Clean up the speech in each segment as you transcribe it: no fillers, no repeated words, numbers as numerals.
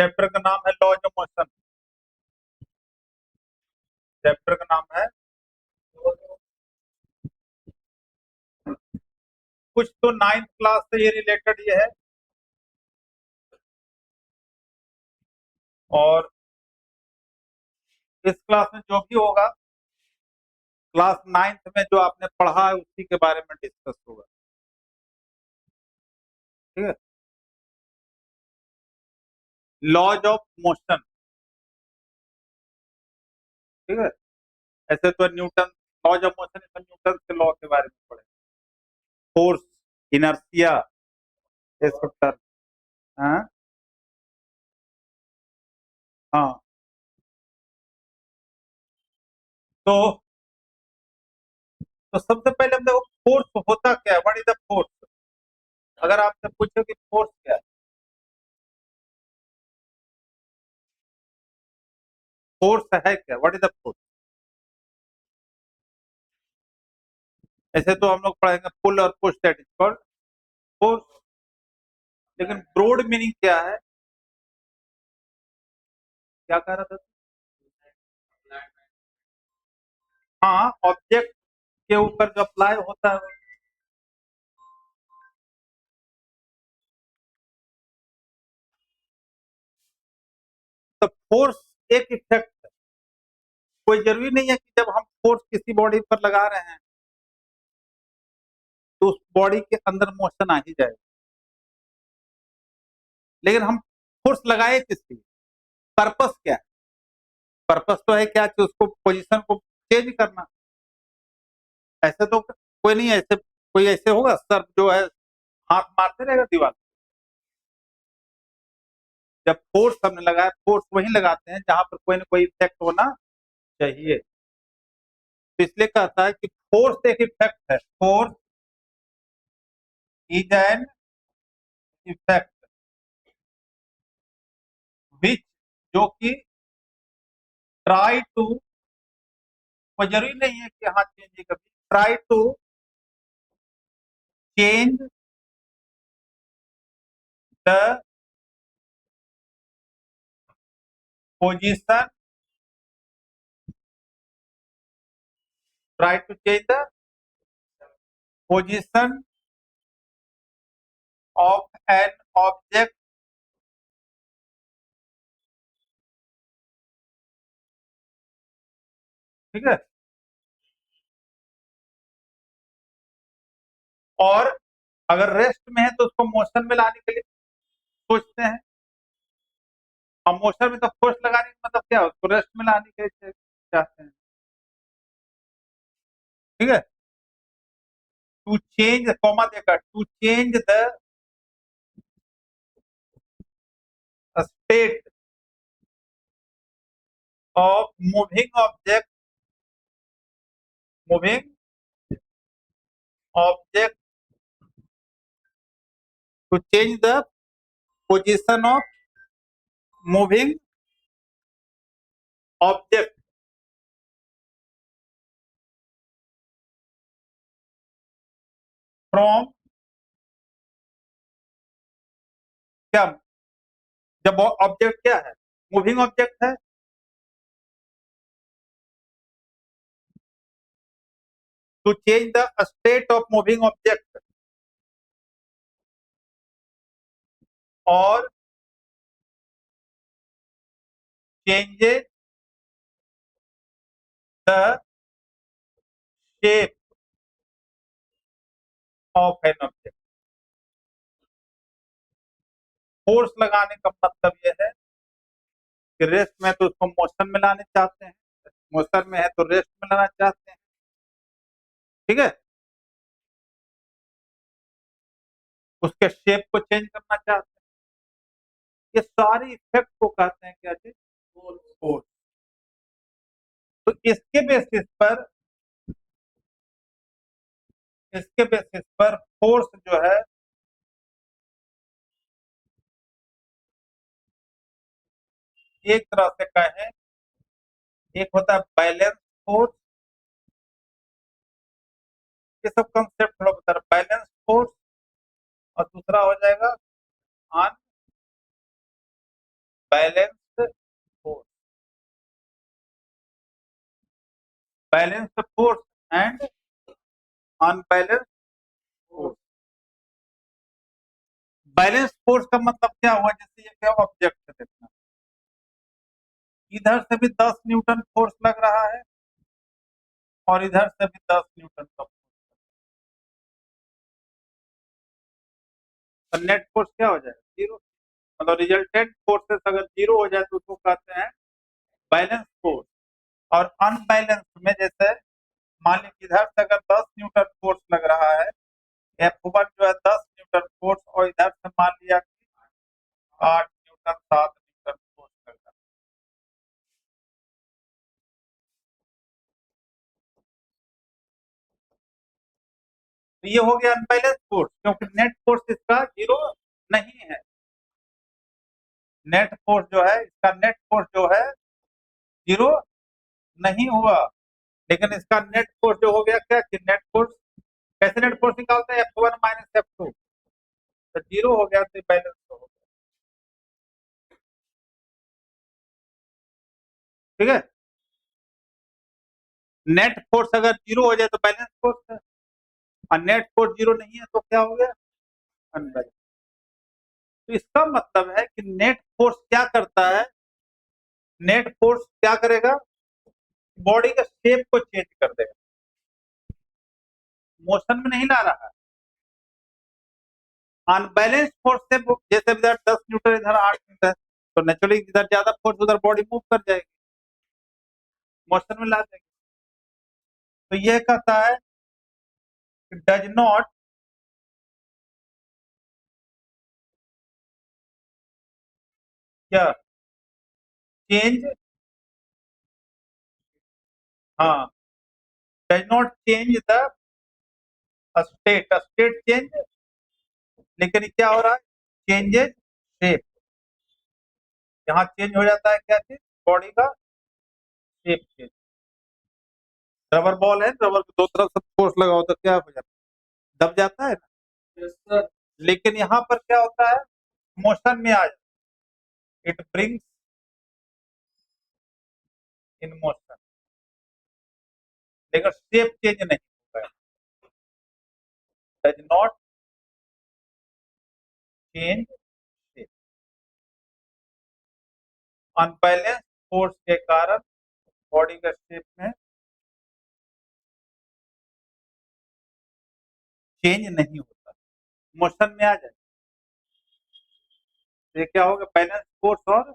Chapter का नाम है लॉज ऑफ मोशन। चैप्टर का नाम है, कुछ तो 9th क्लास से ये रिलेटेड ये है, और इस क्लास में जो भी होगा क्लास 9th में जो आपने पढ़ा है उसी के बारे में डिस्कस होगा। ठीक है, लॉज ऑफ मोशन। ठीक है, ऐसे तो न्यूटन, लॉज ऑफ मोशन तो न्यूटन के लॉ के बारे में पढ़े, फोर्स, इनर्शिया, ये सब टर्म। हाँ हाँ, तो सबसे पहले हम देखो फोर्स होता क्या है, व्हाट इज द फोर्स। अगर आपसे पूछो कि फोर्स क्या है, फोर्स है क्या, व्हाट इज द फोर्स। ऐसे तो हम लोग पढ़ेंगे पुल और push, that is called force, लेकिन ब्रॉड मीनिंग क्या है, क्या कह रहा था। हाँ, ऑब्जेक्ट के ऊपर जो अप्लाई होता है। तो फोर्स एक इफेक्ट है, कोई जरूरी नहीं है कि जब हम फोर्स किसी बॉडी पर लगा रहे हैं तो उस बॉडी के अंदर मोशन आ ही जाए, लेकिन हम फोर्स लगाए किस लिए, पर्पस क्या है। पर्पस तो है क्या कि उसको पोजीशन को चेंज करना। ऐसे तो कोई नहीं, ऐसे कोई ऐसे होगा सर जो है हाथ मारते रहेगा दीवार। जब फोर्स हमने लगाया, फोर्स वही लगाते हैं जहां पर कोई ना कोई इफेक्ट होना चाहिए। तो इसलिए कहता है कि फोर्स एक इफेक्ट है, force is an effect which, जो कि ट्राई टू, वो जरूरी नहीं है कि हाँ चेंज ही कभी, try to change the position, try to change the position of an object ठीक है, और अगर रेस्ट में है तो उसको मोशन में लाने के लिए सोचते हैं। और मोशन में तो फोर्स लगाने का मतलब क्या है, उसको रेस्ट में लाने के लिए चाहते हैं। ठीक है, टू चेंज कॉमा देकर, to change the state of moving object, moving object, to change the position of moving object from, क्या, जब ऑब्जेक्ट क्या है, मूविंग ऑब्जेक्ट है, to change the state of moving object, और changes the shape of an object. Force लगाने का मतलब यह है कि रेस्ट में तो उसको मोशन में लाने चाहते हैं, मोशन में है तो रेस्ट में लाना चाहते हैं। ठीक है, उसके शेप को चेंज करना चाहते हैं। ये सारी इफेक्ट को कहते हैं क्या चीज, फोर्स। तो इसके बेसिस पर फोर्स जो है एक तरह से कहें, एक होता है बैलेंस फोर्स, ये सब कंसेप्ट थोड़ा बता रहा, बैलेंस फोर्स, और दूसरा हो जाएगा balanced force, balanced force and unbalanced force. Balance force का मतलब क्या हुआ, जैसे ये क्या ऑब्जेक्ट है, देखना इधर से भी 10 न्यूटन फोर्स लग रहा है और इधर से भी 10 न्यूटन का फोर्स, तो नेट फोर्स क्या हो जाएगा, जीरो। मतलब रिजल्टेंट फोर्सेस अगर जीरो हो जाए तो उसको कहते हैं बैलेंस फोर्स। और अनबैलेंस में जैसे मान लीजिए इधर से अगर 10 न्यूटन फोर्स लग रहा है, F1 जो है 10 न्यूटन फोर्स, और इधर से मान लिया कि 8 न्यूटन 7 न्यूटन फोर्स लग रहा है, तो ये हो गया अनबैलेंस फोर्स, क्योंकि नेट फोर्स इसका जीरो नहीं है। नेट फोर्स जो है इसका, नेट फोर्स जो है जीरो नहीं हुआ, लेकिन इसका नेट फोर्स जो हो गया क्या, कि नेट फोर्स कैसे नेट फोर्स निकालते हैं, F1 माइनस F2, तो जीरो हो गया, तो बैलेंस हो गया। ठीक है, नेट फोर्स अगर जीरो हो जाए तो बैलेंस फोर्स है, और नेट फोर्स जीरो नहीं है तो क्या हो गया, अनबैलेंस। तो इसका मतलब है कि नेट फोर्स क्या करता है, नेट फोर्स क्या करेगा, बॉडी का शेप को चेंज कर देगा, मोशन में नहीं ला रहा है। अनबैलेंस फोर्स से जैसे इधर 10 न्यूटन इधर 8 न्यूटन, तो नेचुरली इधर ज्यादा फोर्स उधर बॉडी मूव कर जाएगी, मोशन में ला देगी। तो यह कहता है डज नॉट क्या चेंज, हाँ, does not change the state, state change, लेकिन क्या हो रहा है, चेंजेस शेप, यहाँ चेंज हो जाता है क्या चीज, बॉडी का शेप चेंज। रबर बॉल है, रबर को दो तरफ से फोर्स लगाओ तो क्या हो जाता है, दब जाता है ना। yes, sir. लेकिन यहाँ पर क्या होता है, मोशन में आ जाता है, इट ब्रिंग्स इन मोशन, लेकिन शेप चेंज नहीं होता है, does not change shape. Unbalance force के कारण बॉडी का शेप में चेंज नहीं होता, मोशन में आ जाए, तो ये क्या होगा, बैलेंस फोर्स। और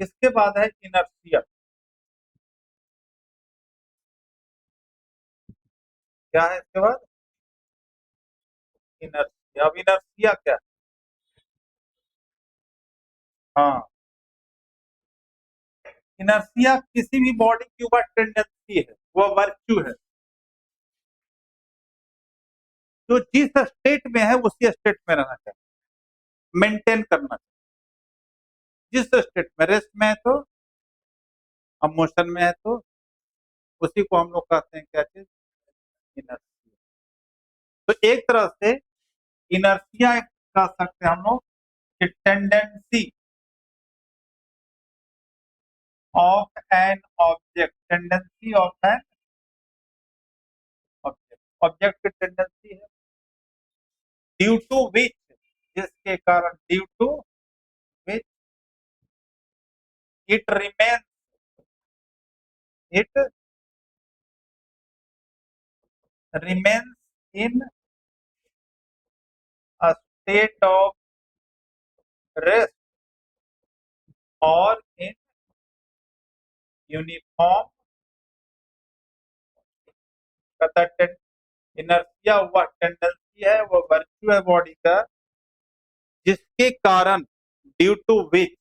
इसके बाद है इनर्शिया, क्या है इसके बाद, इनर्शिया। अब इनर्शिया क्या है, हाँ, इनर्शिया किसी भी बॉडी की ऊपर टेंडेंसी है, वह वर्च्यू है, जो जिस स्टेट में है उसी स्टेट में रहना चाहिए, मेंटेन करना चाहिए। जिस स्टेट में रेस्ट में है तो, अब मोशन में है तो, उसी को हम लोग कहते हैं क्या चीज, इनर्शिया। तो एक तरह से इनर्शिया कह सकते हैं हम लोग कि tendency of an object, tendency of an object, object की टेंडेंसी है, ड्यू टू विच, जिसके कारण, due to which it remains, it remains in a state of rest or in uniform inertia वह टेंडेंसी है, वह वर्च्यू है body का, जिसके कारण, due to which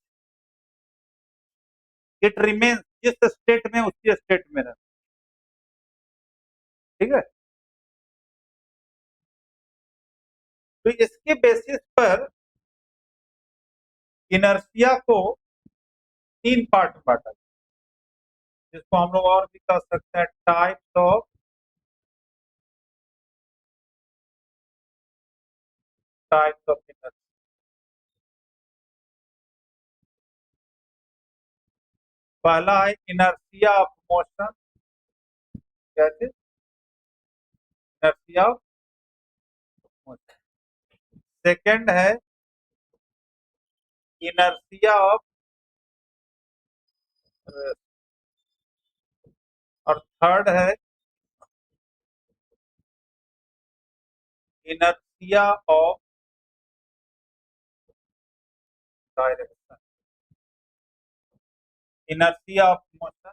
it remains, जिस स्टेट में उसी स्टेट में रहता, ठीक है। तो इसके बेसिस पर इनर्शिया को 3 पार्ट में बांटा, जिसको हम लोग और भी कह सकते हैं types of types of inertia. पहला है इनर्शिया ऑफ मोशन, कैसे? Inertia of motion. सेकंड है इनर्शिया ऑफ, और थर्ड है inertia of direction. Inertia of motion,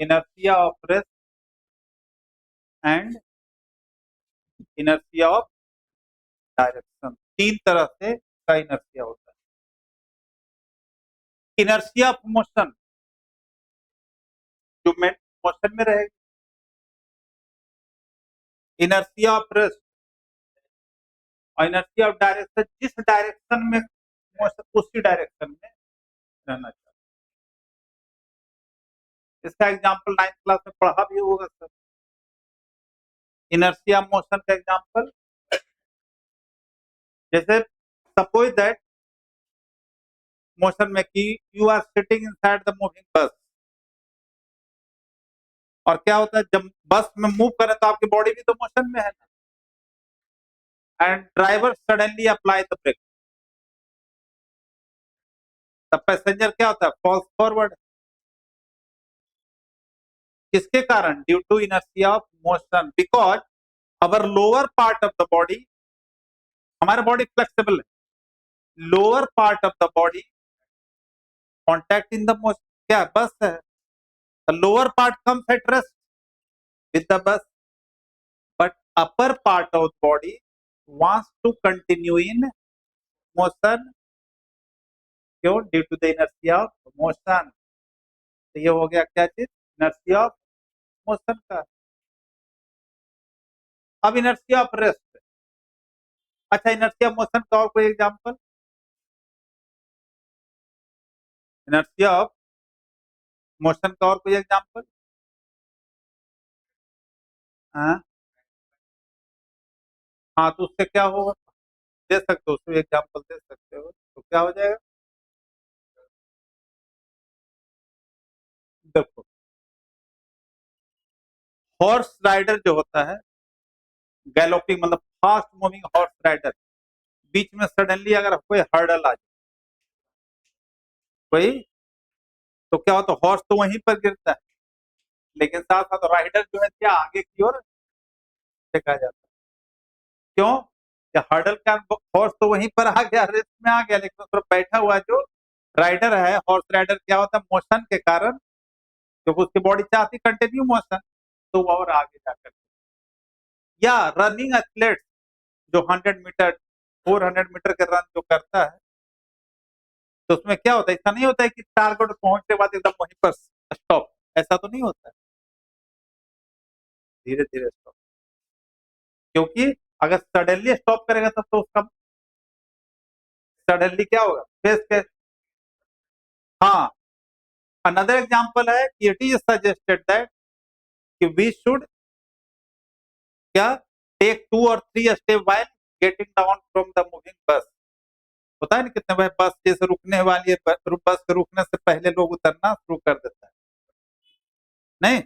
inertia of rest and inertia of direction. तीन तरह से का इनर्शिया होता है। इनर्शिया ऑफ मोशन जो मोशन में रहेगी, इनर्शिया ऑफ रेस्ट और इनर्शिया ऑफ डायरेक्शन, जिस डायरेक्शन में मोशन उसी डायरेक्शन में रहना चाहिए। इसका एग्जांपल 9th क्लास में पढ़ा भी होगा सर। इनर्शिया मोशन का एग्जांपल, जैसे सपोज दैट मोशन में कि you are sitting inside the moving bus, और क्या होता है जब बस में मूव करे तो आपकी बॉडी भी तो मोशन में है ना, and driver suddenly apply the brake, तब पैसेंजर क्या होता है, फॉल्स फॉरवर्ड। किसके कारण? Due to inertia of motion, because our lower part of the body, हमारा बॉडी फ्लेक्सिबल है, lower part of the body contact in the motion, क्या bus है, the lower part comes at rest with the bus, but upper part of the body wants to continue in motion, क्यों? Due to the inertia of motion. तो ये हो गया क्या चीज? Inertia of motion का। अब इनर्शिया ऑफ रेस्ट, अच्छा इनर्शिया ऑफ मोशन का और कोई एग्जांपल? इनर्शिया ऑफ मोशन का और कोई एग्जांपल? हाँ हाँ, तो उससे क्या होगा, दे सकते हो उसमें एग्जांपल दे सकते हो, तो क्या हो जाएगा? देखो, हॉर्स राइडर जो होता है, गैलोपिंग मतलब फास्ट मूविंग हॉर्स राइडर, बीच में सडनली अगर कोई हर्डल आ जाए कोई, तो क्या होता है, हॉर्स तो वहीं पर गिरता है, लेकिन साथ साथ राइडर जो है क्या आगे की ओर फेंका जाता है। क्यों? क्या हर्डल का हॉर्स तो वहीं पर आ गया, रेस में आ गया, लेकिन उस पर बैठा हुआ जो राइडर है, हॉर्स राइडर, क्या होता है, मोशन के कारण, क्योंकि उसकी बॉडी चाहती कंटिन्यू मोशन, तो वो और आगे जाकर, या रनिंग एथलेट जो 100 मीटर 400 मीटर के रन जो करता है, तो उसमें क्या होता है, ऐसा नहीं होता है कि टारगेट पहुंचने के बाद एकदम वहीं पर स्टॉप, ऐसा तो नहीं होता है, धीरे धीरे स्टॉप, क्योंकि अगर सडनली स्टॉप करेगा तब तो उसका सडनली क्या होगा, फेस के। हाँ, अनदर एग्जांपल है कि इट इज सजेस्टेड दैट कि वी शुड क्या take 2 or 3 step while getting down from the moving bus. होता है ना कितने बार बस जैसे रुकने वाली है, बस के रुकने से पहले लोग उतरना शुरू कर देता है, नहीं?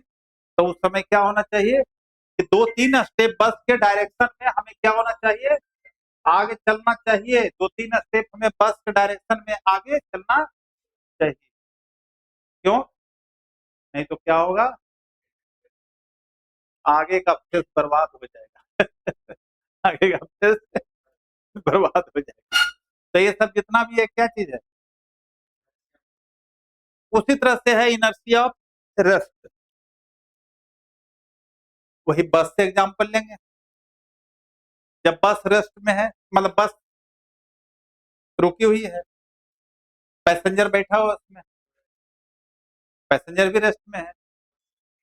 तो उस समय क्या होना चाहिए कि 2-3 स्टेप बस के डायरेक्शन में हमें क्या होना चाहिए, आगे चलना चाहिए, 2-3 स्टेप हमें बस के डायरेक्शन में आगे चलना चाहिए। क्यों? नहीं तो क्या होगा, आगे का फेस बर्बाद हो जाएगा आगे का फेस बर्बाद हो जाएगा। तो ये सब जितना भी है क्या चीज है, उसी तरह से है इनर्शिया ऑफ रेस्ट। वही बस से एग्जांपल लेंगे, जब बस रेस्ट में है, मतलब बस रुकी हुई है, पैसेंजर बैठा हुआ उसमें, पैसेंजर भी रेस्ट में है,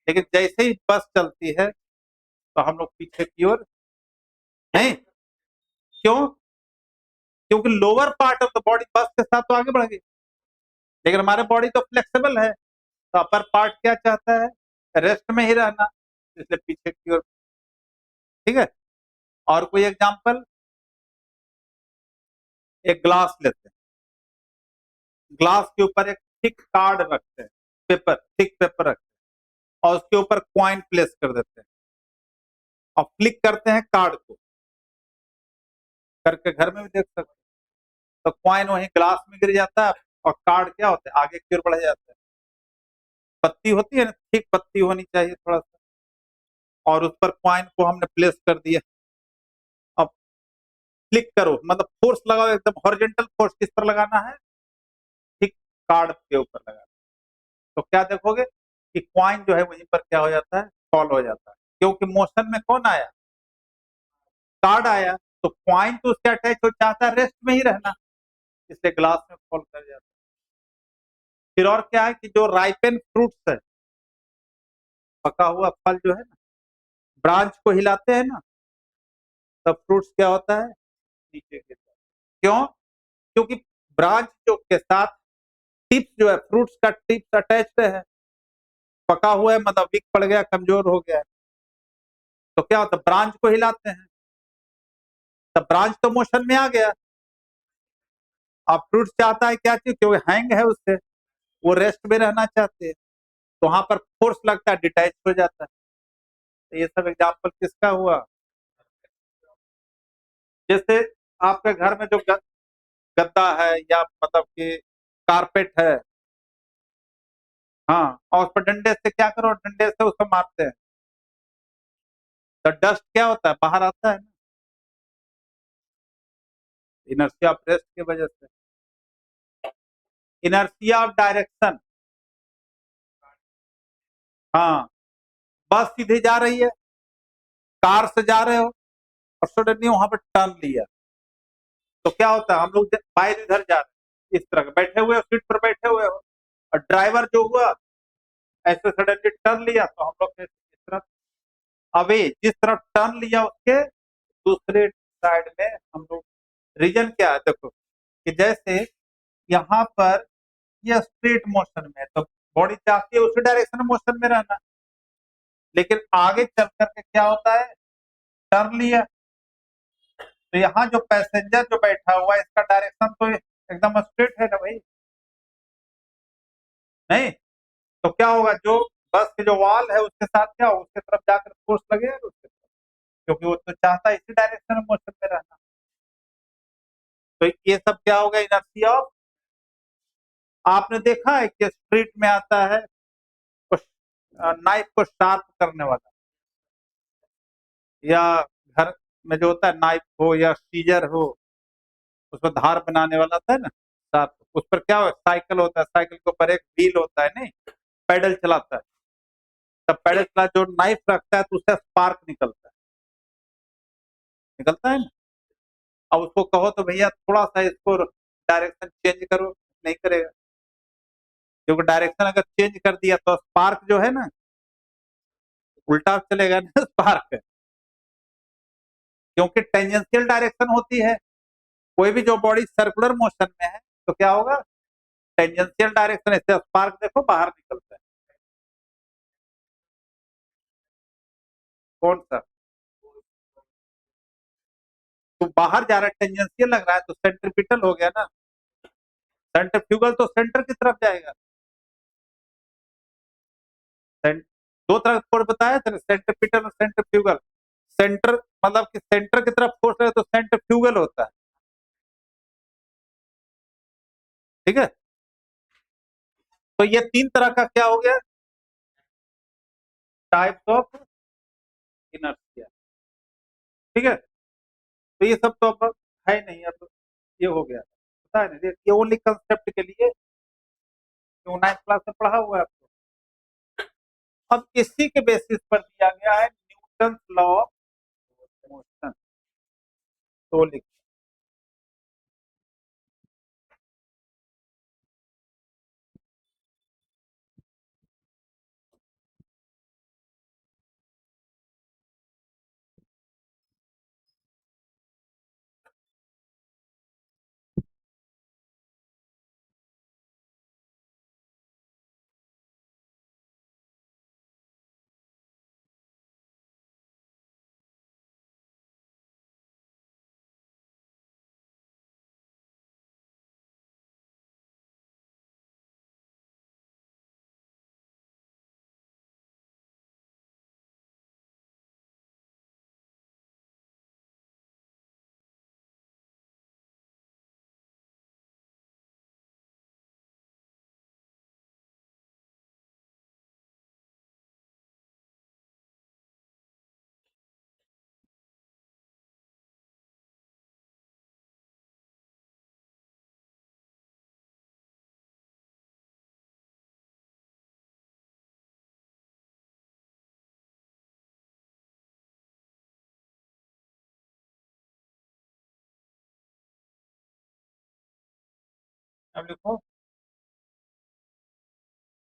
लेकिन जैसे ही बस चलती है तो हम लोग पीछे की ओर नहीं, क्यों? क्योंकि lower part of the body बस के साथ तो आगे बढ़ गई, लेकिन हमारे बॉडी तो फ्लेक्सिबल है, तो अपर पार्ट क्या चाहता है, रेस्ट में ही रहना, इसलिए पीछे की ओर, ठीक है। और कोई एग्जाम्पल? एक ग्लास लेते हैं, ग्लास के ऊपर एक थिक कार्ड रखते हैं, पेपर, थिक पेपर रखते हैं और उसके ऊपर क्वाइन प्लेस कर देते हैं और फ्लिक करते हैं कार्ड को, करके घर में भी देख सकते हैं। तो क्वाइन वहीं ग्लास में गिर जाता है और कार्ड क्या होता है, आगे की ओर बढ़ जाता है। पत्ती होती है ना, थिक पत्ती होनी चाहिए थोड़ा सा, और उस पर क्वाइन को हमने प्लेस कर दिया। अब क्लिक करो, मतलब फोर्स लगाओ, एकदम हॉरिजॉन्टल फोर्स किस पर लगाना है, ठीक कार्ड के ऊपर लगाना। तो क्या देखोगे कि क्वाइन जो है वहीं पर क्या हो जाता है, फॉल हो जाता है, क्योंकि मोशन में कौन आया, कार्ड आया। तो क्वाइन तो उससे अटैच हो, चाहता है रेस्ट में ही रहना, इसलिए ग्लास में फॉल कर जाता है। फिर और क्या है कि जो राइपेन फ्रूट्स है, पका हुआ फल जो है ना, ब्रांच को हिलाते हैं ना, तब फ्रूट्स क्या होता है, नीचे गिरता है। क्यों? क्योंकि ब्रांच जो के साथ टिप्स जो है, फ्रूट्स का टिप्स अटैच्ड है, पका हुआ है मतलब वीक पड़ गया, कमजोर हो गया है, तो क्या होता है, ब्रांच को हिलाते हैं, तब ब्रांच तो मोशन में आ गया। अब फ्रूट्स चाहता है क्या चीज, क्योंकि हैंग है उससे, वो रेस्ट में रहना चाहते हैं, तो वहां पर फोर्स लगता है, डिटैच हो जाता है। तो ये सब एग्जाम्पल किसका हुआ? जैसे आपके घर में जो गद्दा है या मतलब कि कारपेट है, हाँ, और उस पर डंडे से क्या करो, डंडे से उसको मारते हैं, तो डस्ट क्या होता है, बाहर आता है ना, इनर्शिया ऑफ रेस्ट की वजह से। इनर्शिया ऑफ डायरेक्शन, हाँ, बस सीधे जा रही है, कार से जा रहे हो और सडनली वहां पर टर्न लिया, तो क्या होता है, हम लोग बाइक इधर जा रहे हैं, इस तरह बैठे हुए हो, सीट पर बैठे हुए हो, और ड्राइवर जो हुआ ऐसे सडनली टर्न लिया, तो हम लोग इस तरफ, अवे जिस तरफ टर्न लिया उसके दूसरे साइड में हम लोग। रीजन क्या है, देखो कि जैसे यहाँ पर यह स्ट्रेट मोशन में है, तो बॉडी चाहती है उसी डायरेक्शन में मोशन में रहना, लेकिन आगे चल करके क्या होता है, टर्न लिया, तो यहाँ जो पैसेंजर जो बैठा हुआ है इसका डायरेक्शन तो एकदम स्ट्रेट है ना भाई, नहीं? तो क्या होगा, जो बस के जो वॉल है उसके साथ क्या होगा, उसके तरफ जाकर फोर्स लगेगा उसके तरफ, क्योंकि वो तो चाहता है इसी डायरेक्शन में मोशन में रहना। तो ये सब क्या होगा, इनर्शिया ऑफ। आपने देखा है कि स्ट्रीट में आता है नाइफ को शार्प करने वाला, या घर में जो होता है नाइफ हो या सीजर हो, उसमें धार बनाने वाला आता है ना, शार्प, उस पर क्या हो, साइकिल होता है, साइकिल के ऊपर एक व्हील होता है, नहीं, पैडल चलाता है, तब पैडल चला जो नाइफ रखता है तो उससे स्पार्क निकलता है, निकलता है ना। अब उसको कहो तो भैया थोड़ा सा इसको डायरेक्शन चेंज करो, नहीं करेगा, क्योंकि डायरेक्शन अगर चेंज कर दिया तो स्पार्क जो है ना, उल्टा चलेगा ना स्पार्क, क्योंकि टेंजेंशियल डायरेक्शन होती है, कोई भी जो बॉडी सर्कुलर मोशन में है तो क्या होगा, टेंजेंशियल डायरेक्शन, इससे स्पार्क देखो बाहर निकलता है। कौन सा? तो बाहर जा रहा है, टेंजेंशियल लग रहा है, तो सेंट्रीपिटल हो गया ना, सेंट्रीफ्यूगल तो सेंटर की तरफ जाएगा। दो तरह का फोर्स बताया था, सेंट्रीपिटल और सेंट्रीफ्यूगल। सेंटर मतलब कि सेंटर की तरफ फोर्स है तो सेंट्रीफ्यूगल होता है, ठीक है। तो ये तीन तरह का क्या हो गया, टाइप्स ऑफ इनर्शिया, ठीक है। तो ये सब तो अब है नहीं, अब ये हो गया, पता है ना, ये ओनली कंसेप्ट के लिए, जो 9th क्लास में पढ़ा हुआ है आपको। अब इसी के बेसिस पर दिया गया है न्यूटन लॉ ऑफ मोशन, तो लिख अब लिखो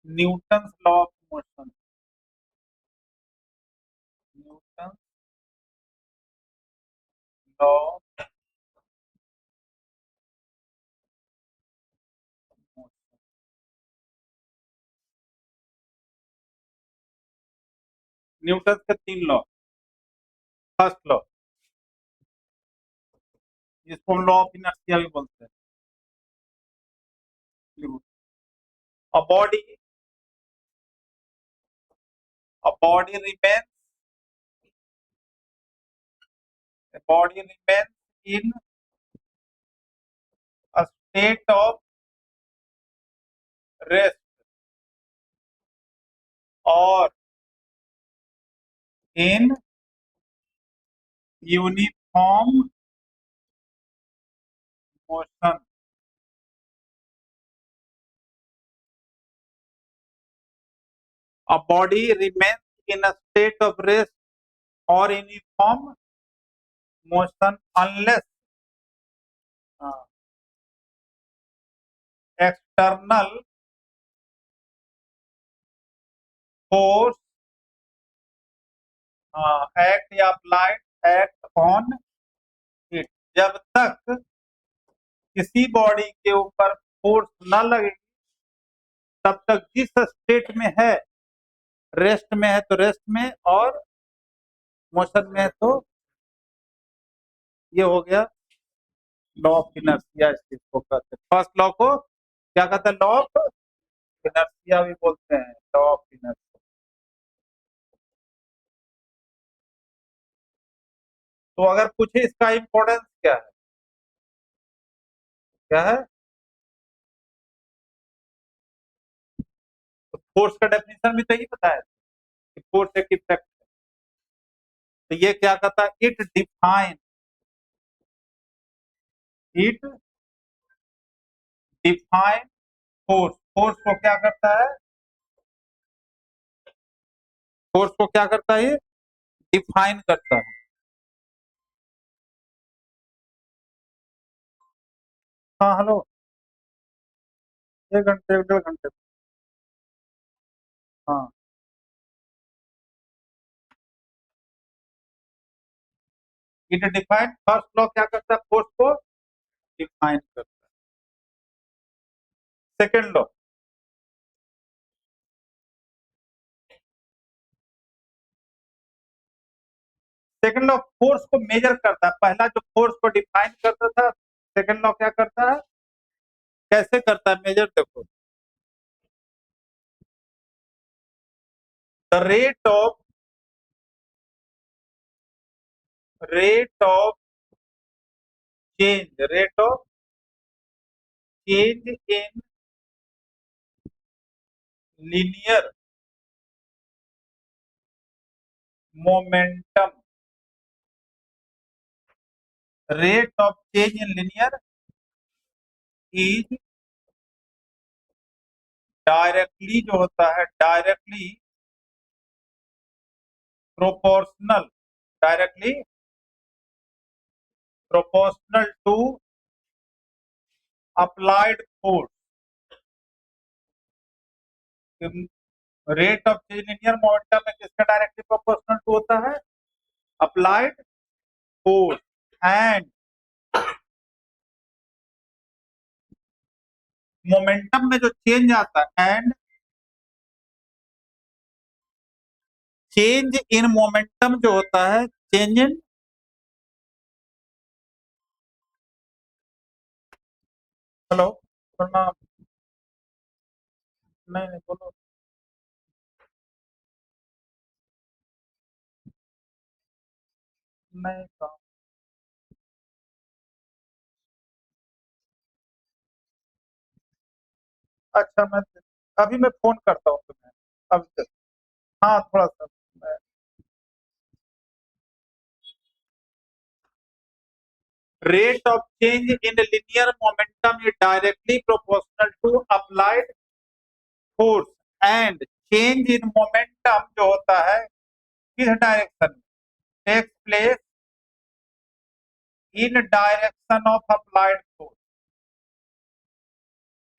Newton law of motion. Newton law of motion. Newton के 3 लॉ। फर्स्ट लॉ जिसको हम लॉ ऑफ इनर्शिया भी बोलते हैं। A body remains in a state of rest or in uniform motion। A body remains in a state of rest or uniform motion unless external force act या applied act on it। जब तक किसी body के ऊपर force न लगे तब तक जिस स्टेट में है, रेस्ट में है तो रेस्ट में, और मोशन में है तो ये हो गया लॉ ऑफ इनर्शिया। इस चीज को कहते हैं, फर्स्ट लॉ को क्या कहते हैं, लॉ ऑफ इनर्शिया भी बोलते हैं, लॉ ऑफ इनर्शिया। तो अगर पूछे इसका इंपॉर्टेंस क्या है, क्या है, तो फोर्स का डेफिनेशन भी तो ही बताया कि फोर्स एक इफेक्ट है। तो ये क्या कहता है, इट डिफाइन फोर्स। फोर्स को क्या करता है, फोर्स को क्या करता है, ये डिफाइन करता है। हाँ हेलो, 1 घंटे 1.5 घंटे। हाँ इट डिफाइन, फर्स्ट लॉ क्या करता है, फोर्स को डिफाइन करता है। Second law, second law force को मेजर करता है। पहला जो फोर्स को डिफाइन करता था, सेकेंड लॉ क्या करता है, कैसे करता है मेजर, देखो the rate of change in linear momentum, rate of change in linear is directly, जो होता है directly proportional, directly proportional to applied force. Rate of change linear momentum में किसका डायरेक्टली प्रोपोर्शनल टू होता है, अप्लाइड फोर्स। एंड मोमेंटम में जो change आता है, एंड चेंज इन मोमेंटम जो होता है, चेंज इन, हेलो प्रणाम, नहीं नहीं बोलो, नहीं कहा। अच्छा मैं अभी मैं फोन करता हूँ तुम्हें, अब हाँ थोड़ा सा rate of change in linear momentum is directly proportional to applied force. And change in momentum जो होता है किस डायरेक्शन में, takes place in direction of applied force.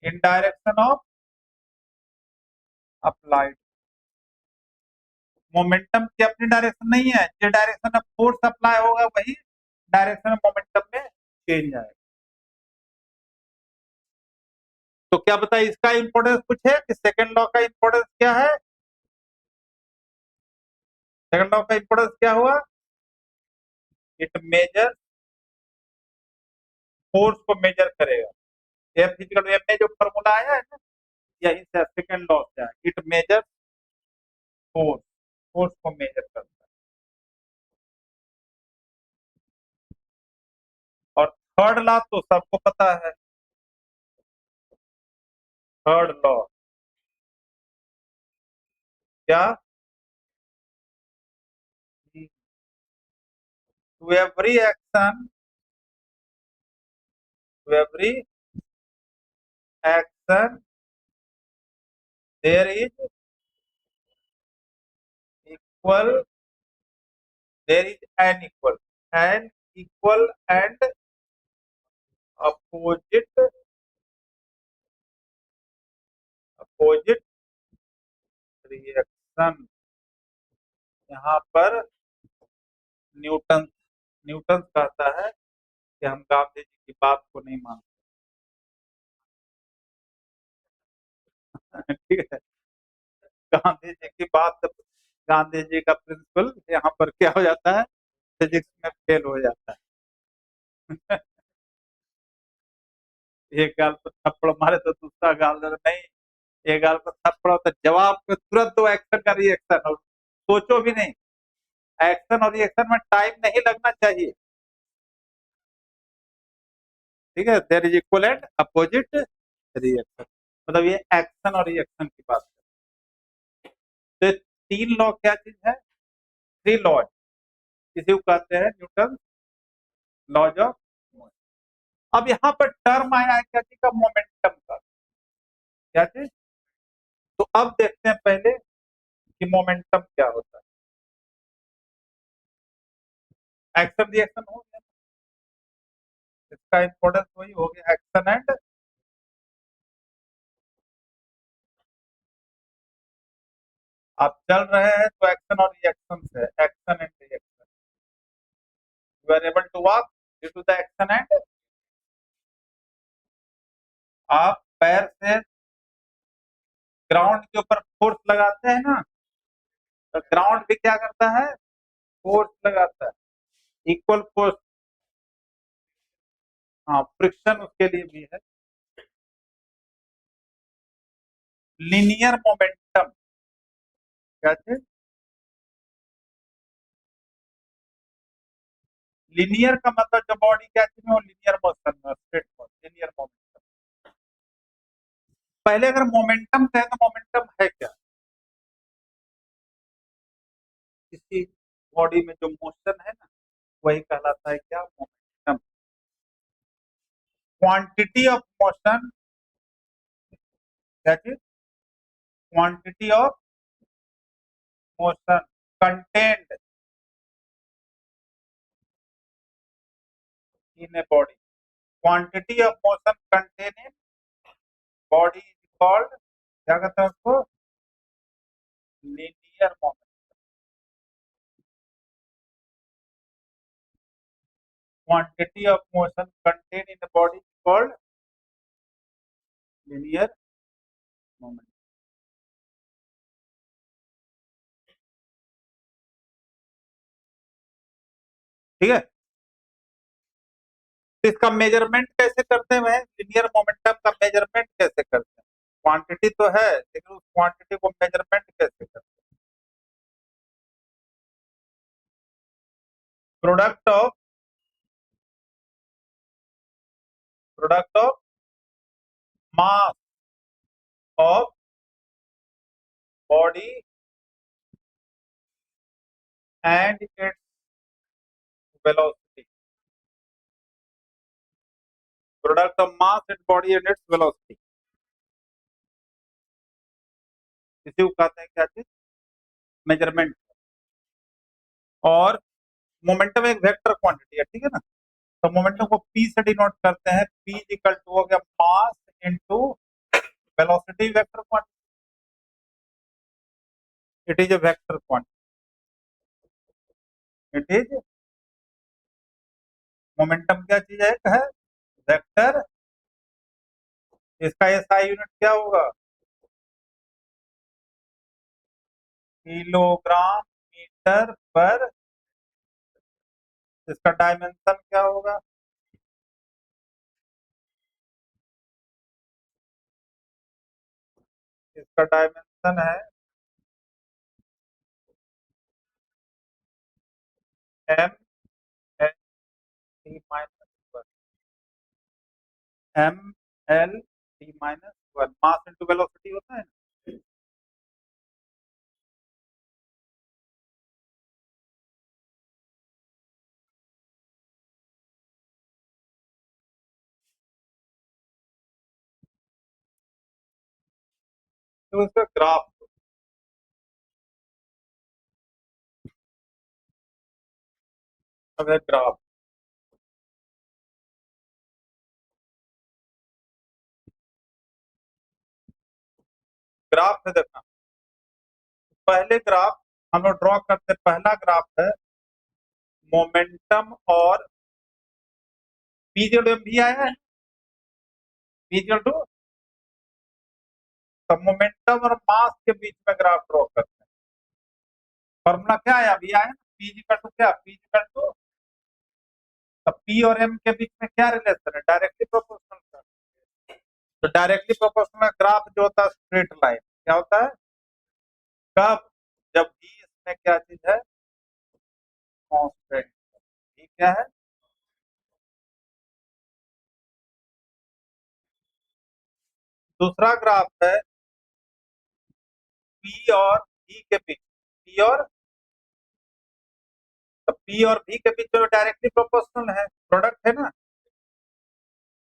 In direction of applied. Momentum की अपनी डायरेक्शन नहीं है, जिस डायरेक्शन में फोर्स अप्लाई होगा वही डायरेक्शन में मोमेंटम में चेंज आएगा। तो क्या बताइए इसका इंपॉर्टेंस कुछ है कि सेकंड लॉ का इंपॉर्टेंस क्या है? सेकंड लॉ का इंपॉर्टेंस क्या हुआ? इट मेजर फोर्स को मेजर करेगा। ये फिजिकल वेव में जो फॉर्मूला आया है ना, यही से सेकंड लॉ से आया। इट मेजर फोर्स, फोर्स को मेजर करता है। और थर्ड लॉ तो सबको पता है। थर्ड लॉ क्या? To every action, to every action there is equal, there is an equal and opposite, opposite reaction. यहाँ पर न्यूटन, न्यूटन कहता है कि हम गांधी जी की बात को नहीं मानते। ठीक है, गांधी जी की बात, गांधी जी का प्रिंसिपल यहाँ पर क्या हो जाता है, फिजिक्स में फेल हो जाता है। एक गाल पर थप्पड़ मारे तो दूसरा गाल नहीं, एक गाल पर थप्पड़ हो तो जवाब में तुरंत दो एक्शन का रिएक्शन हो, सोचो भी नहीं। एक्शन और रिएक्शन में टाइम नहीं लगना चाहिए। ठीक है, there is equal and opposite reaction, मतलब ये एक्शन और रिएक्शन की बात है। तो तीन लॉ क्या चीज है? थ्री लॉ, इसी को कहते हैं न्यूटन लॉज ऑफ मोशन। अब यहाँ पर टर्म आया है क्या चीज का? मोमेंटम का। क्या चीज? तो अब देखते हैं पहले कि मोमेंटम क्या होता है। एक्शन रिएक्शन हो गया, इसका इंपॉर्टेंस वही हो गया, एक्शन एंड, आप चल रहे हैं तो एक्शन और रिएक्शन से, action and reaction. You are able to walk due to the action and, आप पैर से ग्राउंड के ऊपर फोर्स लगाते हैं ना, तो ग्राउंड भी क्या करता है? फोर्स लगाता है, इक्वल फोर्स। हाँ, फ्रिक्शन उसके लिए भी है। लीनियर मोमेंटम क्या चीज? लीनियर का मतलब जो बॉडी क्या चीज में, लीनियर मोशन में, स्ट्रेट मोशन, लीनियर मोमेंटम। पहले अगर मोमेंटम कहे तो मोमेंटम है क्या? किसी बॉडी में जो मोशन है ना, वही कहलाता है क्या? मोमेंटम। क्वांटिटी ऑफ मोशन क्या चीज? Quantity of motion contained in a body, quantity of motion contain in body is called, क्या कहते हैं उसको? Linear momentum. Quantity of motion contain in a body is called linear momentum. ठीक है, तो इसका मेजरमेंट कैसे करते हैं? लीनियर मोमेंटम का मेजरमेंट कैसे करते हैं? क्वांटिटी तो है, लेकिन उस क्वांटिटी को मेजरमेंट कैसे करते हैं? Product of, product of mass of body and its velocity, product of mass and body and its velocity, इसी को कहते हैं क्या चीज? मेजरमेंट। और मोमेंटम एक वेक्टर क्वांटिटी है, ठीक है ना, तो मोमेंटम को पी से डिनोट करते हैं। पी इक्वल टू हो गया mass into velocity vector quantity, it is a vector quantity, it is momentum क्या चीज है वेक्टर। इसका एसआई यूनिट क्या होगा किलोग्राम मीटर पर। इसका डायमेंशन क्या होगा इसका डायमेंशन है M L T minus one, M L T minus one, mass into velocity होता है ना। तो इसका ग्राफ, अगर ग्राफ ग्राफ है देखना, पहले ग्राफ हम लोग ड्रॉ करते हैं। पहला ग्राफ है मोमेंटम और पी इक्वल टू एम भी आया है, पी इक्वल टू, तो मोमेंटम और मास के बीच में ग्राफ ड्रॉ करते हैं। फॉर्मूला क्या आया अभी आया, पी इक्वल टू क्या, पी इक्वल टू, तो पी और एम के बीच में क्या रिलेशन है, डायरेक्टली प्रोपोर्शनल का। तो डायरेक्टली प्रोपोर्शनल ग्राफ जो होता है स्ट्रेट लाइन क्या होता है, कब, जब भी इसमें क्या चीज है कांस्टेंट, ये क्या है। दूसरा ग्राफ है पी और भी के बीच, पी और, तो पी और भी के बीच में डायरेक्टली प्रोपोर्शनल है, प्रोडक्ट है ना।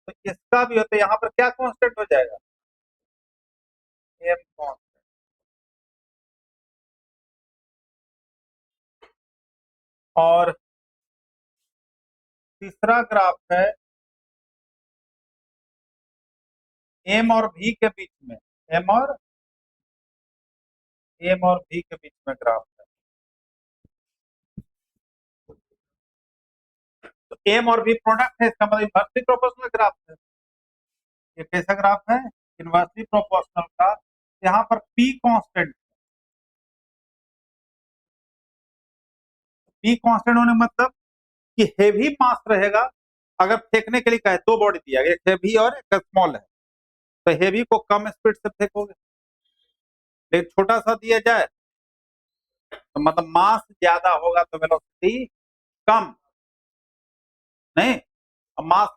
तो इसका भी होता है, यहाँ पर क्या कांस्टेंट हो जाएगा एम कांस्टेंट। और तीसरा ग्राफ है एम और भी के बीच में, एम और भी के बीच में ग्राफ है। तो एम और भी प्रोडक्ट है, इसका मतलब इनवर्सली प्रोपोर्शनल ग्राफ है। ये कैसा ग्राफ है, इनवर्सली प्रोपोर्शनल का। यहाँ पर पी कांस्टेंट, पी कांस्टेंट होने मतलब कि हेवी मास रहेगा। अगर फेंकने के लिए कहे, दो बॉडी दिया गया, एक हेवी और एक स्मॉल है, तो हेवी को कम स्पीड से फेंकोगे, लेकिन छोटा सा दिया जाए तो मतलब मास ज्यादा होगा तो वेलोसिटी कम, नहीं, अब मास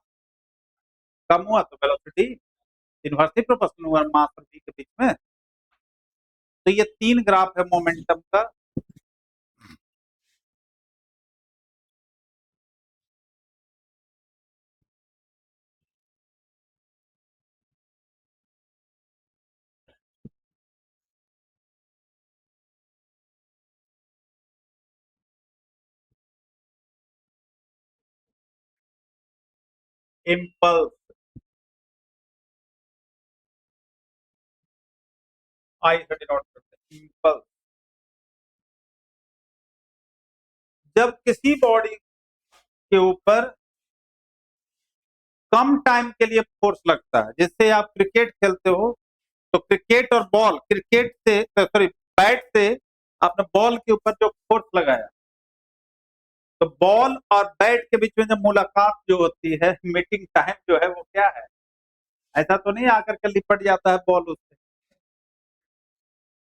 कम हुआ तो वेलोसिटी इनवर्सली प्रोपोर्शनल हुआ मास और v के बीच में। तो ये तीन ग्राफ है मोमेंटम का। इम्पल्स, आई से डिनोट करते हैं इम्पल्स। जब किसी बॉडी के ऊपर कम टाइम के लिए फोर्स लगता है, जैसे आप क्रिकेट खेलते हो, तो क्रिकेट और बॉल, क्रिकेट से, सॉरी, बैट से आपने बॉल के ऊपर जो फोर्स लगाया, तो बॉल और बैट के बीच में जब मुलाकात जो होती है, मीटिंग टाइम जो है वो क्या है, ऐसा तो नहीं आकर के लिपट जाता है बॉल उससे,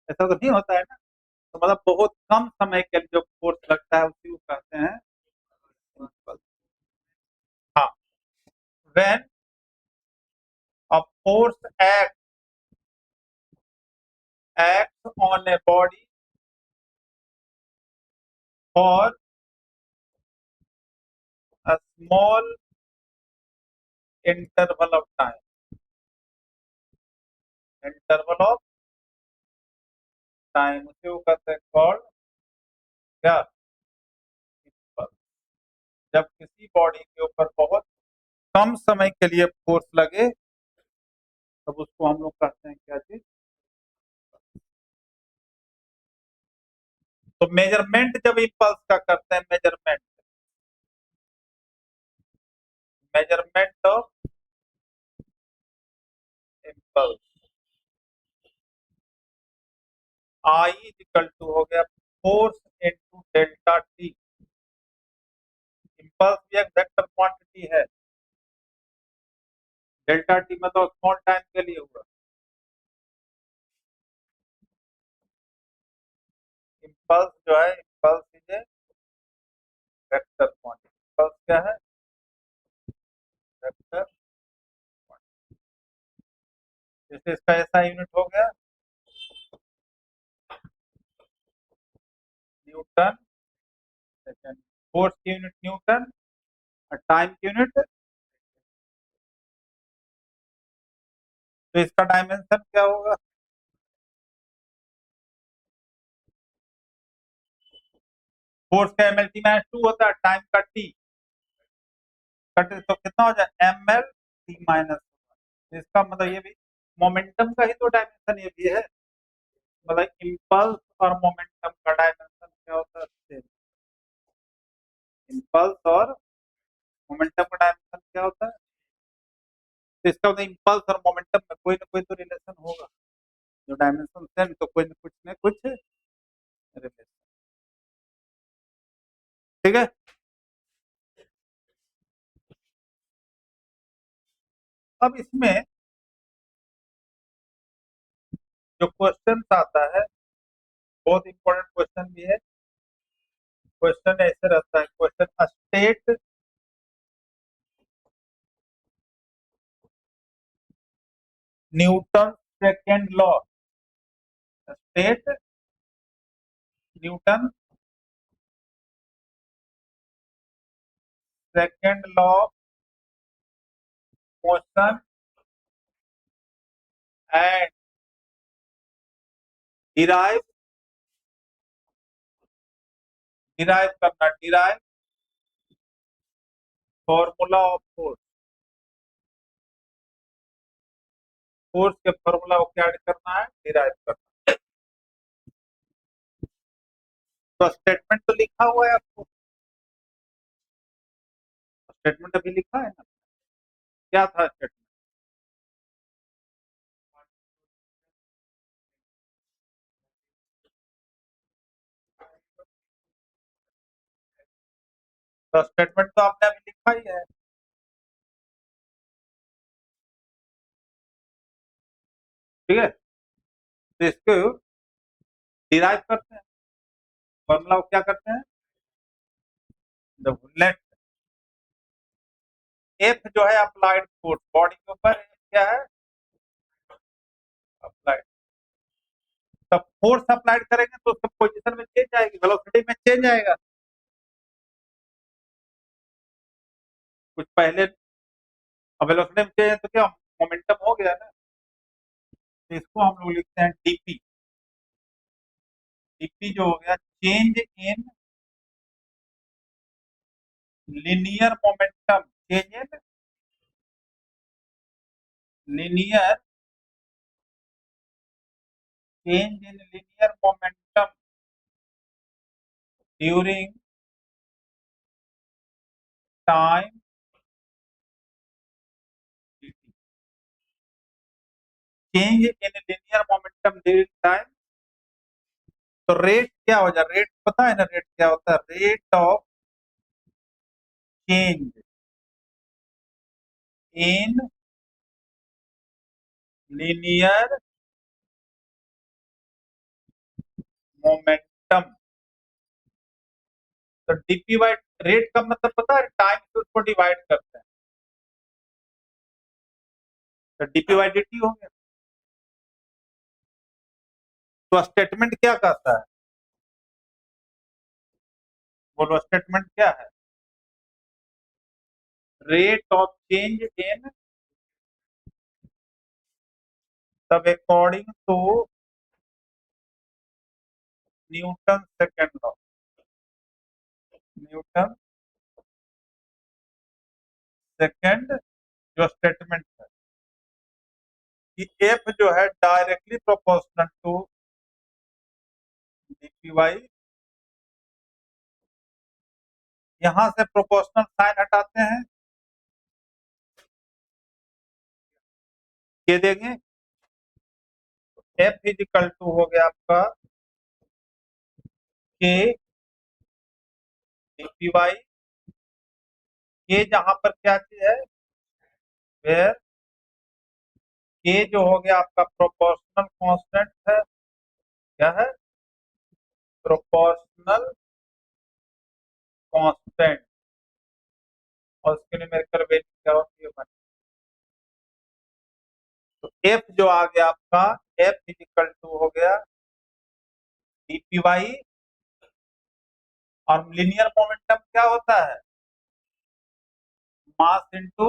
ऐसा तो नहीं होता है ना। तो मतलब बहुत कम समय के लिए जो फोर्स लगता है उसी को कहते हैं impulse। हाँ, when a force acts on a body for a small interval of time, interval of time, उसी को कहते हैं कॉल्ड क्या, impulse। जब किसी बॉडी के ऊपर बहुत कम समय के लिए फोर्स लगे तब उसको हम लोग कहते हैं क्या चीज। तो मेजरमेंट जब इम्पल्स का करते हैं, measurement, measurement of impulse, I is equal to हो गया force into delta T. Impulse भी एक वेक्टर क्वांटिटी है, डेल्टा टी में तो स्मॉल टाइम के लिए हुआ। इम्पल्स जो है, impulse is a vector quantity. Impulse क्या है, वेक्टर। जैसे इसका ऐसा यूनिट हो गया न्यूटन सेकेंड, फोर्स की यूनिट न्यूटन और टाइम की यूनिट, तो इसका डायमेंशन क्या होगा, फोर्स का M L T minus two होता है, टाइम का टी कटे तो कितना हो जाए एम एल टी माइनस। इसका मतलब ये भी मोमेंटम का ही तो डायमेंशन ये भी है, मतलब इम्पल्स और मोमेंटम का डायमेंशन क्या होता है, इम्पल्स और मोमेंटम का डायमेंशन क्या होता है। तो इसका मतलब इम्पल्स और मोमेंटम में कोई ना कोई तो रिलेशन होगा, जो डायमेंशन सेम तो कोई ना कुछ रिलेशन। ठीक है। अब इसमें जो क्वेश्चन आता है, बहुत इंपॉर्टेंट क्वेश्चन भी है। क्वेश्चन ऐसे रहता है, question state Newton second law, state Newton second law motion and derive, derive करना, derive formula of force, force के फॉर्मूला को क्या करना है, डिराइव करना। तो स्टेटमेंट तो लिखा हुआ है आपको, स्टेटमेंट अभी लिखा है ना, क्या था स्टेटमेंट। तो स्टेटमेंट तो आपने अभी लिखा ही है, ठीक है। तो इसको डिराइव करते हैं, फॉर्मूला को क्या करते हैं, लेट एफ जो है अप्लाइड फोर्स, बॉडी के ऊपर क्या है, अप्लाइड। तब फोर्स अप्लाइड करेंगे तो उसका पोजीशन में चेंज आएगी, वेलोसिटी में चेंज आएगा। कुछ पहले वेलोसिटी में चेंज है तो क्या मोमेंटम हो गया ना। तो इसको हम लोग लिखते हैं डीपी। डीपी जो हो गया change in linear momentum, change in linear, change in linear momentum during time, change in linear momentum during time. तो रेट क्या हो जाए, रेट पता है ना, रेट क्या होता है, rate of change in linear momentum. तो डीपी बाई रेट का मतलब पता है, टाइम से उसको डिवाइड करते हैं, तो डीपी बाई डी हो गया। तो स्टेटमेंट क्या कहता है, बोलो स्टेटमेंट क्या है, रेट ऑफ चेंज इन सब according to Newton second law, Newton second जो स्टेटमेंट है। कि एफ जो है डायरेक्टली प्रोपोर्शनल टू डीपीवाई, यहां से प्रोपोर्शनल साइन हटाते हैं, ये देंगे एफ इज इक्वल टू हो गया आपका के डीपीवाई, के जहां पर क्या चीज है, वेयर के जो हो गया आपका प्रोपोर्शनल कांस्टेंट है, क्या है, प्रोपोर्शनल कांस्टेंट, और उसके न्यूमेरिकल वैल्यू क्या होती है, तो एफ जो आ गया आपका, एफ इज इक्वल टू हो गया डीपीवाई, और लीनियर मोमेंटम क्या होता है, मास इनटू,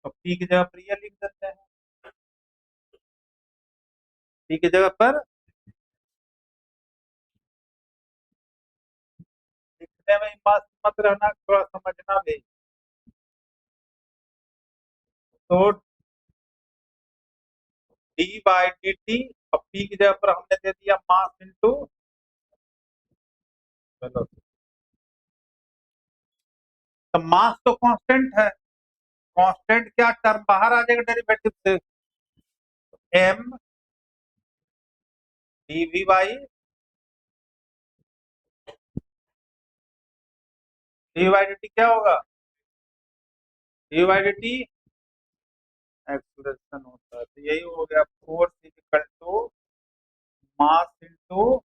तो पी की जगह पर ये लिख देते हैं, पी की जगह पर लिखने में बात मत रहना, थोड़ा समझना भी, तो डी बाई डी टी, और पी की जगह पर हमने दे दिया मास इनटू, चलो तो मास तो कांस्टेंट है, कांस्टेंट क्या टर्म बाहर आ जाएगा डेरिवेटिव से, m d v by d by d t क्या होगा, d by d t acceleration होता है, तो यही हो गया force is equal to mass into,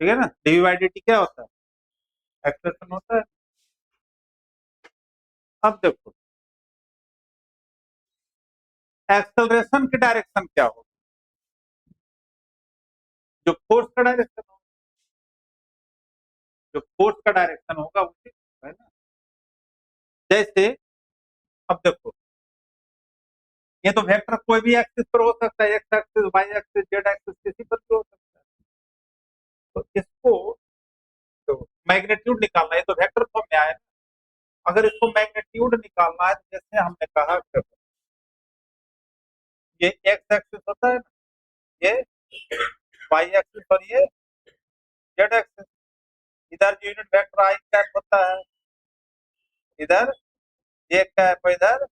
ठीक है ना, डी बाई डी टी क्या होता है, एक्सलेशन होता है। अब देखो एक्सेलरेशन की डायरेक्शन क्या होगी, जो फोर्स का डायरेक्शन होगा, जो फोर्स का डायरेक्शन होगा उसी, है ना, जैसे अब देखो ये तो वेक्टर कोई भी एक्सिस पर हो सकता है, x axis, y axis, z axis, किसी पर भी हो सकता है, तो इसको तो मैग्नीट्यूड निकालना है, तो वेक्टर फॉर्म में आए, अगर इसको मैग्नीट्यूड निकालना है, तो जैसे हमने कहा ये एक्स एक्सिस होता है ना, ये वाई एक्सिस, और ये जेड एक्सिस, इधर जो यूनिट वेक्टर आई कैप होता है, इधर ये कैप, इधर,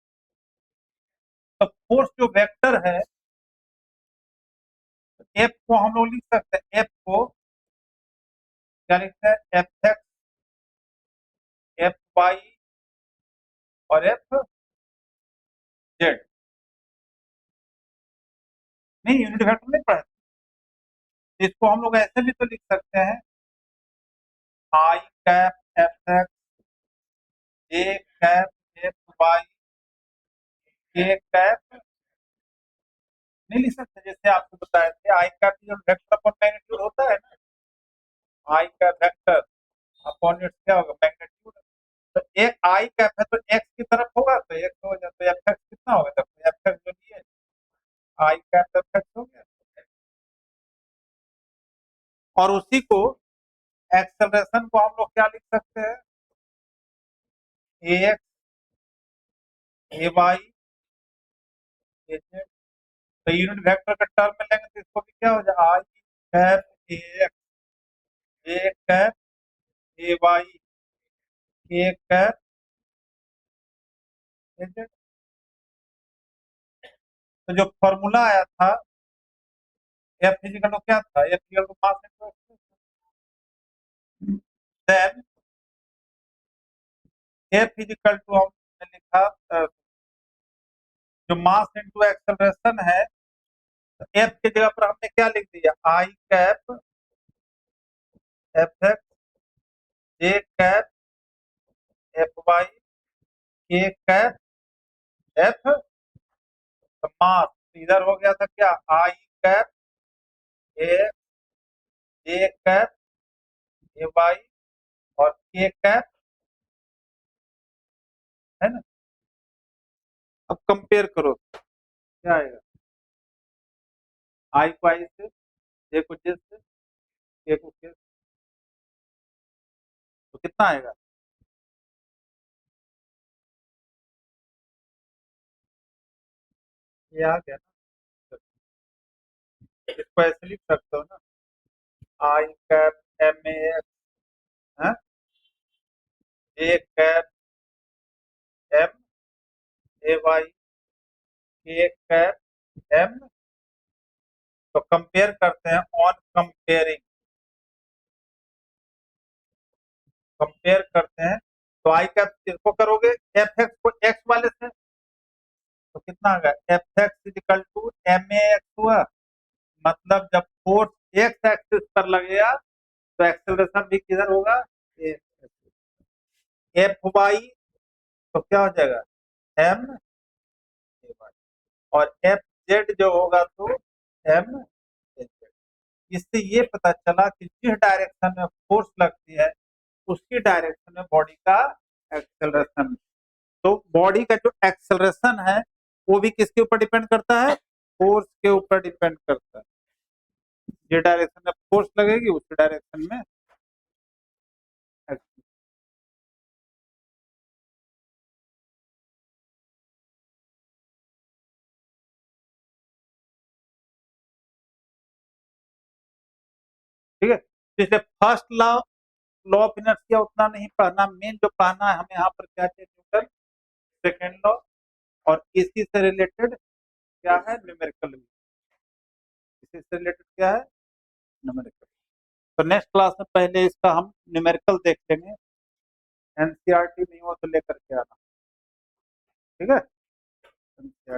तो फोर्स जो वेक्टर है, एफ को हम लोग लिख सकते हैं, एफ को क्या लिखते हैं, एफ एक्स, एफ वाई, और एफ जेड, नहीं यूनिट वेक्टर नहीं पढ़े, इसको हम लोग ऐसे भी तो लिख सकते हैं, आई cap F x, a cap F y, a cap, नहीं लिख सकते, जैसे आपको बताए थे आई कैप जो वेक्टर अपॉन मैग्नीट्यूड होता है ना, i cap vector upon its क्या होगा, मैग्नीट्यूड, तो एक आई कैप है तो एक्स की तरफ होगा, तो एक्स हो जाए, तो एफ एक्स कितना होगा, देखो एफ एक्स जो लिए आई कैप एफ एक्स हो गया, और उसी को एक्सेलरेशन को हम लोग क्या लिख सकते हैं, a x, a y, a z, तो यूनिट वेक्टर का टर्म में लेंगे तो इसको भी क्या हो जाए, i cap a x, a cap a y, a cap a z, तो जो फॉर्मूला आया था एफ फिजिकल तो क्या था, एफ फिजिकल को mass into, then F physical to हमने लिखा जो मास इनटू एक्सेलरेशन है, तो एफ की जगह पर हमने क्या लिख दिया, i cap F x, a cap F y, a cap F, तो मास इधर हो गया था क्या, i cap a, a cap a y, और ए कैप, है ना, अब कंपेयर करो क्या आएगा, आई को आई से, ए को जे से, ए को के से, कितना आएगा? ये आ गया ना, इसको ऐसे लिख सकते हो ना, i cap m a x, a cap m a y k cap m. तो कंपेयर करते हैं, ऑन कंपेयरिंग, कंपेयर करते हैं। तो आई कैप किसको करोगे, एफ एक्स को एक्स वाले से, तो कितना आ गया, F x is equal to m a x हुआ। मतलब जब फोर्स एक्स एक्सिस पर लगेगा तो एक्सेलरेशन भी किधर होगा, एफ वाई, तो क्या हो जाएगा, एम ए वाई। और एफ जेड जो होगा तो एम ए जेड। इससे ये पता चला कि जिस डायरेक्शन में फोर्स लगती है उसकी डायरेक्शन में बॉडी का एक्सेलरेशन। तो बॉडी का जो एक्सेलरेशन है वो भी किसके ऊपर डिपेंड करता है, फोर्स के ऊपर डिपेंड करता है। जिस डायरेक्शन में फोर्स लगेगी उसी डायरेक्शन में acceleration। ठीक है, तो इसे first law, law of inertia उतना नहीं पढ़ना, मेन जो पढ़ना है हमें यहाँ पर क्या चाहिए, न्यूटन सेकेंड लॉ, और इसी से रिलेटेड क्या है, न्यूमेरिकल। इसी से रिलेटेड क्या है, न्यूमेरिकल। तो नेक्स्ट क्लास में पहले इसका हम न्यूमेरिकल देख लेंगे, एनसीईआरटी नहीं हो तो लेकर के आना, ठीक है, एनसीईआरटी।